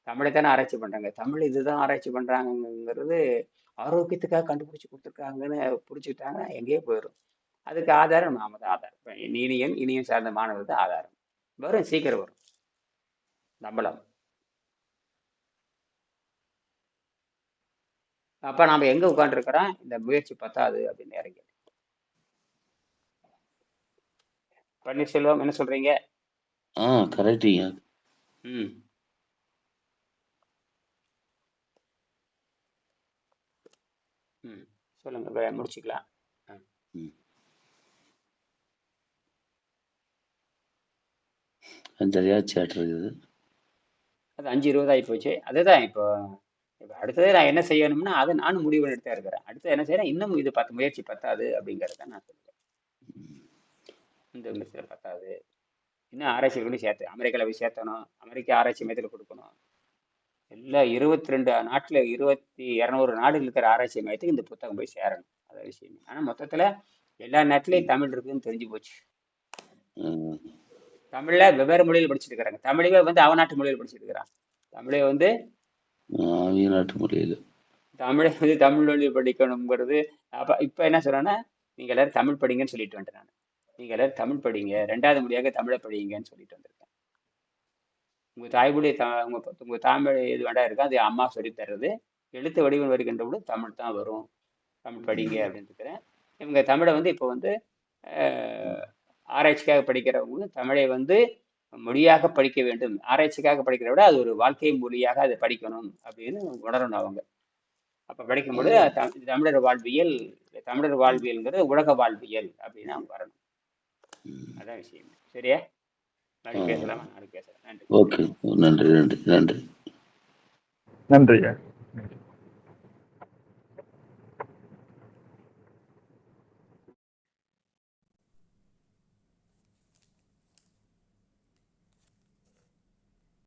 தமிழை தானே ஆராய்ச்சி பண்ணுறாங்க. தமிழ் இதுதான் ஆராய்ச்சி பண்ணுறாங்கங்கிறது ஆரோக்கியத்துக்காக கண்டுபிடிச்சி கொடுத்துருக்காங்கன்னு புரிச்சுக்கிட்டாங்கன்னா எங்கேயோ போயிடும். அதுக்கு ஆதாரம் நாம தான் ஆதாரம். இனியும் சார்ந்த மாணவர் தான் ஆதாரம். வரும், சீக்கிரம் வரும். நம்பலாம். அப்ப நாம எங்க உட்காந்துருக்கிறோம்? இந்த முயற்சி பத்தாது அப்படின்னு இறங்கி. பன்னீர்செல்வம் என்ன சொல்றீங்க? கரெக்டுங்க. சொல்லுங்க, முடிச்சுக்கலாம். இருக்குது. அது 5:20 ஆகி போச்சு. அதுதான் இப்போ அடுத்தது நான் என்ன செய்யணும்னா அதை நானும் முடிவு எடுத்தா இருக்கிறேன். அடுத்து என்ன செய்யறேன், இன்னும் இது முயற்சி பத்தாது அப்படிங்கிறத நான் சொல்லுவேன். இந்த முயற்சியில் பத்தாது, இன்னும் ஆராய்ச்சிகள் கொண்டு சேர்த்து அமெரிக்காவில் போய் சேர்த்தணும், அமெரிக்க ஆராய்ச்சி மையத்தில் கொடுக்கணும். எல்லாம் 22 நாட்டில் 200 நாடுகள் இருக்கிற ஆராய்ச்சி மையத்துக்கு இந்த புத்தகம் போய் சேரணும். அதான் விஷயம். ஆனால் மொத்தத்தில் எல்லா நாட்டிலையும் தமிழ் இருக்குதுன்னு தெரிஞ்சு போச்சு. ம். தமிழில் வெவ்வேறு மொழியில் படிச்சுட்டு இருக்கிறாங்க. தமிழே வந்து அவ நாட்டு மொழியில் படிச்சுட்டு இருக்கிறான். தமிழை வந்து ஆவிய நாட்டு மொழியில். தமிழை வந்து தமிழ் மொழியில் படிக்கணுங்கிறது. அப்போ இப்போ என்ன சொல்கிறேன்னா, நீங்கள் எல்லாரும் தமிழ் படிங்கன்னு சொல்லிட்டு வந்துட்டேன் நான். நீங்கள் எல்லாரும் தமிழ் படிங்க, 2வது மொழியாக தமிழை படிங்கன்னு சொல்லிட்டு வந்திருக்கேன். உங்கள் தாய்மொழி உங்கள் தாய்மொழி எது வேண்டா இருக்கோ அது அம்மா சொல்லித் தர்றது. எழுத்து வடிவம் வருகின்ற பொழுது தமிழ் தான் வரும். தமிழ் படிங்க அப்படின்னு இருக்கிறேன். இவங்க தமிழை வந்து இப்போ வந்து ஆராய்ச்சிக்காக படிக்கிறவங்க தமிழை வந்து மொழியாக படிக்க வேண்டும். ஆராய்ச்சிக்காக படிக்கிறத விட அது ஒரு வாழ்க்கை மொழியாக அதை படிக்கணும் அப்படின்னு உணரணும் அவங்க. அப்போ படிக்கும்போது தமிழர் வாழ்வியல்ங்கிறது உலக வாழ்வியல் அப்படின்னு அவங்க வரணும். அதான் விஷயம். சரியா? நாளைக்கு பேசலாமா? நாளைக்கு பேசலாம். நன்றி. ஓகே. நன்றி நன்றி நன்றி நன்றிங்க.